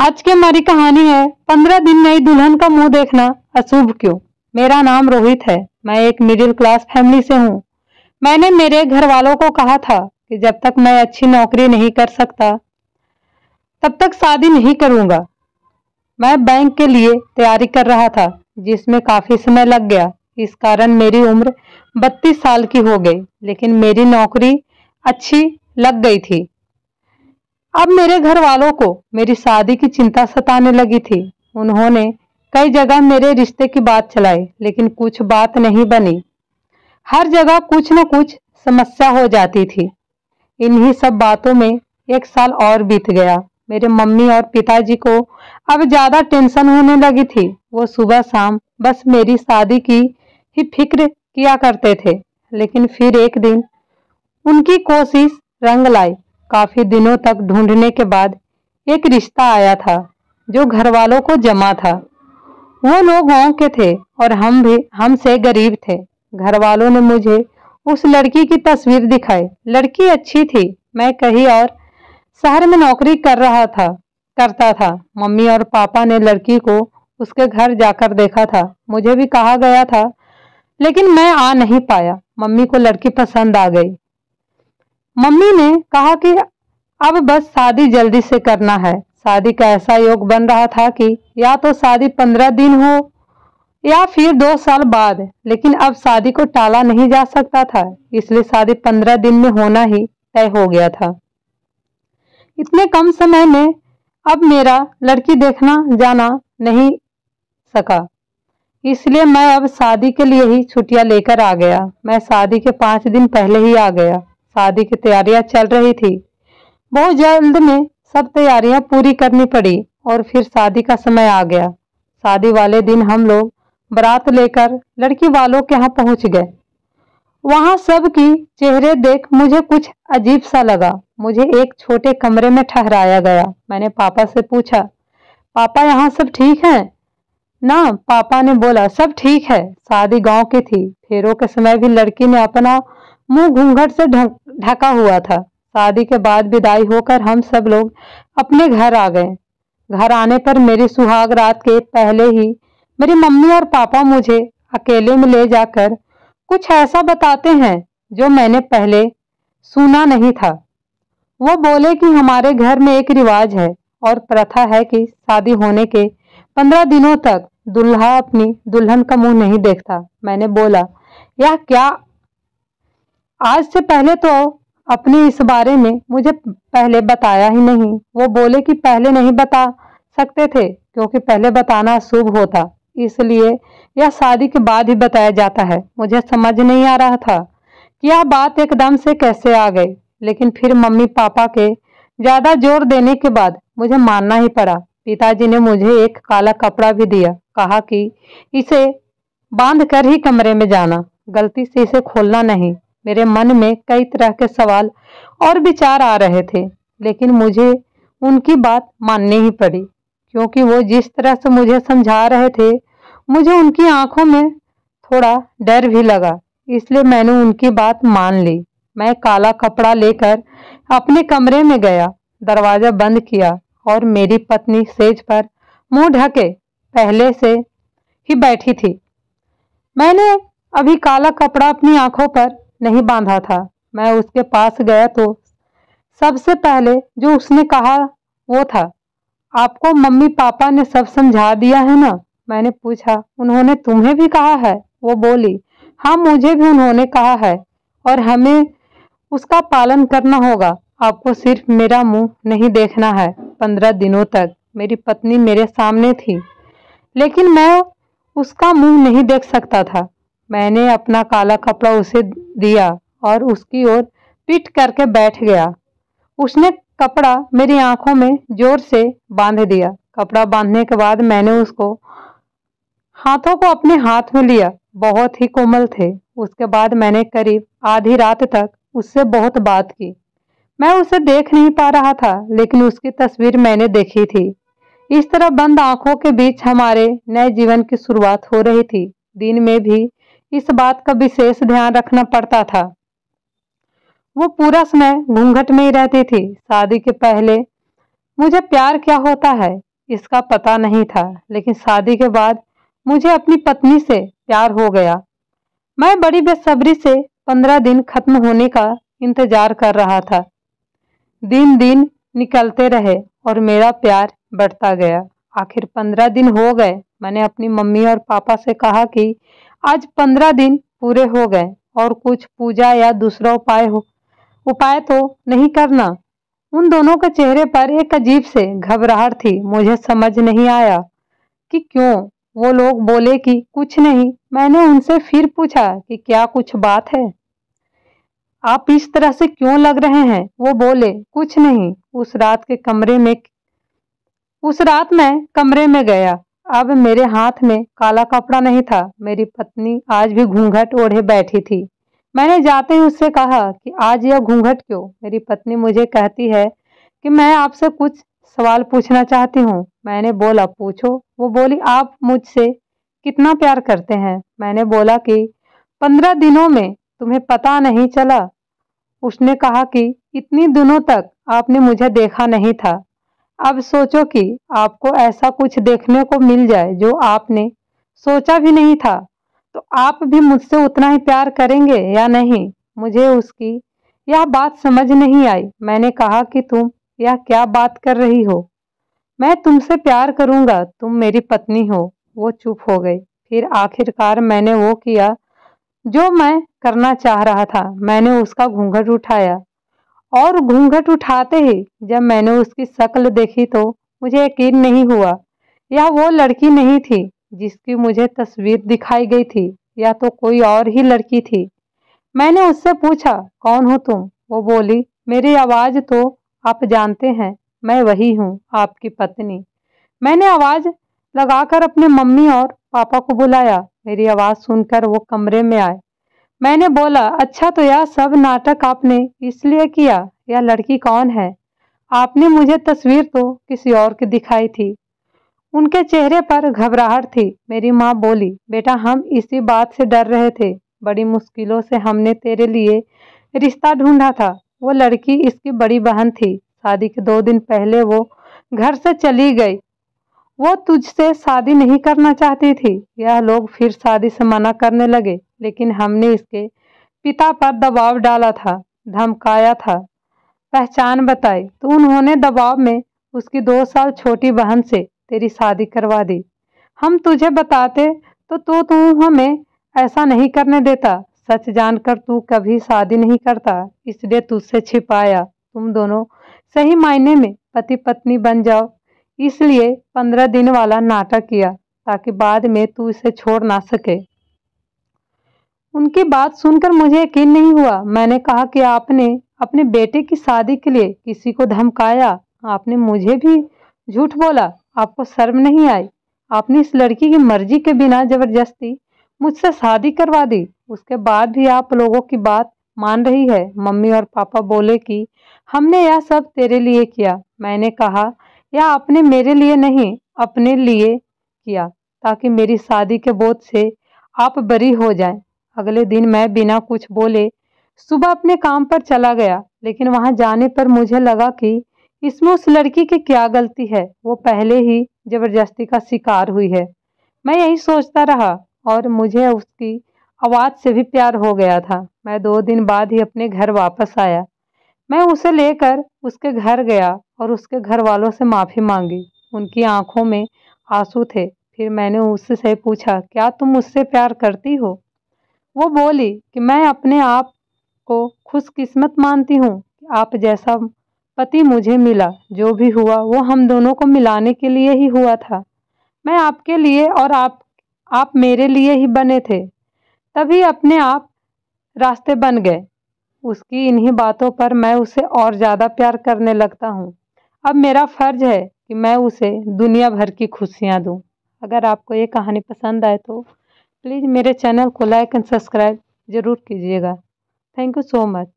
आज की हमारी कहानी है 15 दिन नई दुल्हन का मुंह देखना अशुभ क्यों। मेरा नाम रोहित है। मैं एक मिडिल क्लास फैमिली से हूँ। मैंने मेरे घर वालों को कहा था कि जब तक मैं अच्छी नौकरी नहीं कर सकता तब तक शादी नहीं करूंगा। मैं बैंक के लिए तैयारी कर रहा था जिसमें काफी समय लग गया। इस कारण मेरी उम्र 32 साल की हो गई, लेकिन मेरी नौकरी अच्छी लग गई थी। अब मेरे घर वालों को मेरी शादी की चिंता सताने लगी थी। उन्होंने कई जगह मेरे रिश्ते की बात चलाई, लेकिन कुछ बात नहीं बनी। हर जगह कुछ न कुछ समस्या हो जाती थी। इन्हीं सब बातों में एक साल और बीत गया। मेरे मम्मी और पिताजी को अब ज्यादा टेंशन होने लगी थी। वो सुबह शाम बस मेरी शादी की ही फिक्र किया करते थे। लेकिन फिर एक दिन उनकी कोशिश रंग लाई। काफी दिनों तक ढूंढने के बाद एक रिश्ता आया था जो घर वालों को जमा था। वो लोग गांव के थे और हम भी हमसे गरीब थे। घर वालों ने मुझे उस लड़की की तस्वीर दिखाई। लड़की अच्छी थी। मैं कहीं और शहर में नौकरी करता था। मम्मी और पापा ने लड़की को उसके घर जाकर देखा था। मुझे भी कहा गया था, लेकिन मैं आ नहीं पाया। मम्मी को लड़की पसंद आ गई। मम्मी ने कहा कि अब बस शादी जल्दी से करना है। शादी का ऐसा योग बन रहा था कि या तो शादी 15 दिन हो या फिर 2 साल बाद, लेकिन अब शादी को टाला नहीं जा सकता था। इसलिए शादी 15 दिन में होना ही तय हो गया था। इतने कम समय में अब मेरा लड़की देखना जाना नहीं सका, इसलिए मैं अब शादी के लिए ही छुट्टियां लेकर आ गया। मैं शादी के 5 दिन पहले ही आ गया। शादी की तैयारियां चल रही थी। बहुत जल्द में सब तैयारियां पूरी करनी पड़ी और फिर शादी का समय आ गया। शादी वाले दिन हम लोग बारात लेकर लड़की वालों के यहाँ पहुंच गए। वहां सब की चेहरे देख मुझे कुछ अजीब सा लगा। मुझे एक छोटे कमरे में ठहराया गया। मैंने पापा से पूछा, पापा यहाँ सब ठीक है ना? पापा ने बोला, सब ठीक है। शादी गांव की थी। फेरों के समय भी लड़की ने अपना मुंह घूंघट से ढका हुआ था। शादी के बाद विदाई होकर हम सब लोग अपने घर आ गए। घर आने पर मेरी सुहाग रात के पहले ही मेरी मम्मी और पापा मुझे अकेले में ले जाकर कुछ ऐसा बताते हैं जो मैंने पहले सुना नहीं था। वो बोले कि हमारे घर में एक रिवाज है और प्रथा है कि शादी होने के 15 दिनों तक दूल्हा अपनी दुल्हन का मुंह नहीं देखता। मैंने बोला, यह क्या? आज से पहले तो अपने इस बारे में मुझे पहले बताया ही नहीं। वो बोले कि पहले नहीं बता सकते थे क्योंकि पहले बताना शुभ होता, इसलिए यह शादी के बाद ही बताया जाता है। मुझे समझ नहीं आ रहा था कि यह बात एकदम से कैसे आ गई, लेकिन फिर मम्मी पापा के ज्यादा जोर देने के बाद मुझे मानना ही पड़ा। पिताजी ने मुझे एक काला कपड़ा भी दिया। कहा कि इसे बांध कर ही कमरे में जाना, गलती से इसे खोलना नहीं। मेरे मन में कई तरह के सवाल और विचार आ रहे थे, लेकिन मुझे उनकी बात माननी ही पड़ी क्योंकि वो जिस तरह से मुझे समझा रहे थे, मुझे उनकी आंखों में थोड़ा डर भी लगा। इसलिए मैंने उनकी बात मान ली। मैं काला कपड़ा लेकर अपने कमरे में गया, दरवाजा बंद किया और मेरी पत्नी सेज पर मुंह ढके पहले से ही बैठी थी। मैंने अभी काला कपड़ा अपनी आंखों पर नहीं बांधा था। मैं उसके पास गया तो सबसे पहले जो उसने कहा वो था, आपको मम्मी पापा ने सब समझा दिया है ना? मैंने पूछा, उन्होंने तुम्हें भी कहा है? वो बोली, हाँ मुझे भी उन्होंने कहा है और हमें उसका पालन करना होगा। आपको सिर्फ मेरा मुंह नहीं देखना है 15 दिनों तक। मेरी पत्नी मेरे सामने थी, लेकिन मैं उसका मुंह नहीं देख सकता था। मैंने अपना काला कपड़ा उसे दिया और उसकी ओर पीठ करके बैठ गया। उसने कपड़ा मेरी आंखों में जोर से बांध दिया। कपड़ा बांधने के बाद मैंने उसको हाथों को अपने हाथ में लिया। बहुत ही कोमल थे। उसके बाद मैंने करीब आधी रात तक उससे बहुत बात की। मैं उसे देख नहीं पा रहा था, लेकिन उसकी तस्वीर मैंने देखी थी। इस तरह बंद आंखों के बीच हमारे नए जीवन की शुरुआत हो रही थी। दिन में भी इस बात का विशेष ध्यान रखना पड़ता था। वो पूरा समय घूंघट में ही रहती थी। शादी के पहले मुझे प्यार क्या होता है इसका पता नहीं था, लेकिन शादी के बाद मुझे अपनी पत्नी से प्यार हो गया। मैं बड़ी बेसब्री से 15 दिन खत्म होने का इंतजार कर रहा था। दिन दिन निकलते रहे और मेरा प्यार बढ़ता गया। आखिर 15 दिन हो गए। मैंने अपनी मम्मी और पापा से कहा कि आज 15 दिन पूरे हो गए और कुछ पूजा या दूसरा उपाय तो नहीं करना। उन दोनों के चेहरे पर एक अजीब से घबराहट थी। मुझे समझ नहीं आया कि क्यों। वो लोग बोले कि कुछ नहीं। मैंने उनसे फिर पूछा कि क्या कुछ बात है, आप इस तरह से क्यों लग रहे हैं। वो बोले कुछ नहीं। उस रात मैं कमरे में गया। अब मेरे हाथ में काला कपड़ा नहीं था। मेरी पत्नी आज भी घूंघट ओढ़े बैठी थी। मैंने जाते ही उससे कहा कि आज यह घूंघट क्यों। मेरी पत्नी मुझे कहती है कि मैं आपसे कुछ सवाल पूछना चाहती हूँ। मैंने बोला पूछो। वो बोली आप मुझसे कितना प्यार करते हैं। मैंने बोला कि 15 दिनों में तुम्हें पता नहीं चला। उसने कहा कि इतनी दिनों तक आपने मुझे देखा नहीं था। अब सोचो कि आपको ऐसा कुछ देखने को मिल जाए जो आपने सोचा भी नहीं था, तो आप भी मुझसे उतना ही प्यार करेंगे या नहीं। मुझे उसकी यह बात समझ नहीं आई। मैंने कहा कि तुम यह क्या बात कर रही हो, मैं तुमसे प्यार करूंगा, तुम मेरी पत्नी हो। वो चुप हो गई। फिर आखिरकार मैंने वो किया जो मैं करना चाह रहा था। मैंने उसका घूंघट उठाया और घूंघट उठाते ही जब मैंने उसकी शक्ल देखी तो मुझे यकीन नहीं हुआ। यह वो लड़की नहीं थी जिसकी मुझे तस्वीर दिखाई गई थी, यह तो कोई और ही लड़की थी। मैंने उससे पूछा कौन हो तुम। वो बोली मेरी आवाज तो आप जानते हैं, मैं वही हूँ, आपकी पत्नी। मैंने आवाज लगाकर अपने मम्मी और पापा को बुलाया। मेरी आवाज सुनकर वो कमरे में आए। मैंने बोला अच्छा, तो यह सब नाटक आपने इसलिए किया। यह लड़की कौन है? आपने मुझे तस्वीर तो किसी और की दिखाई थी। उनके चेहरे पर घबराहट थी। मेरी माँ बोली बेटा हम इसी बात से डर रहे थे, बड़ी मुश्किलों से हमने तेरे लिए रिश्ता ढूंढा था। वो लड़की इसकी बड़ी बहन थी। शादी के 2 दिन पहले वो घर से चली गई। वो तुझसे शादी नहीं करना चाहती थी। यह लोग फिर शादी से मना करने लगे, लेकिन हमने इसके पिता पर दबाव डाला था, धमकाया था, पहचान बताई तो उन्होंने दबाव में उसकी 2 साल छोटी बहन से तेरी शादी करवा दी। हम तुझे बताते तो तू हमें ऐसा नहीं करने देता। सच जानकर तू कभी शादी नहीं करता, इसलिए तुझसे छिपाया। तुम दोनों सही मायने में पति पत्नी बन जाओ, इसलिए 15 दिन वाला नाटक किया ताकि बाद में तू इसे छोड़ ना सके। उनकी बात सुनकर मुझे यकीन नहीं हुआ। मैंने कहा कि आपने अपने बेटे की शादी के लिए किसी को धमकाया, आपने मुझे भी झूठ बोला, आपको शर्म नहीं आई? आपने इस लड़की की मर्जी के बिना जबरदस्ती मुझसे शादी करवा दी, उसके बाद भी आप लोगों की बात मान रही है। मम्मी और पापा बोले कि हमने यह सब तेरे लिए किया। मैंने कहा यह आपने मेरे लिए नहीं, अपने लिए किया, ताकि मेरी शादी के बोझ से आप बरी हो जाएं। अगले दिन मैं बिना कुछ बोले सुबह अपने काम पर चला गया, लेकिन वहां जाने पर मुझे लगा कि इसमें उस लड़की की क्या गलती है। वो पहले ही जबरदस्ती का शिकार हुई है। मैं यही सोचता रहा और मुझे उसकी आवाज से भी प्यार हो गया था। मैं 2 दिन बाद ही अपने घर वापस आया। मैं उसे लेकर उसके घर गया और उसके घर वालों से माफी मांगी। उनकी आंखों में आंसू थे। फिर मैंने उससे पूछा क्या तुम मुझसे प्यार करती हो? वो बोली कि मैं अपने आप को खुशकिस्मत मानती हूँ कि आप जैसा पति मुझे मिला। जो भी हुआ वो हम दोनों को मिलाने के लिए ही हुआ था। मैं आपके लिए और आप मेरे लिए ही बने थे, तभी अपने आप रास्ते बन गए। उसकी इन्हीं बातों पर मैं उसे और ज़्यादा प्यार करने लगता हूँ। अब मेरा फर्ज है कि मैं उसे दुनिया भर की खुशियाँ दूँ। अगर आपको ये कहानी पसंद आए तो प्लीज़ मेरे चैनल को लाइक एंड सब्सक्राइब ज़रूर कीजिएगा। Thank you so much.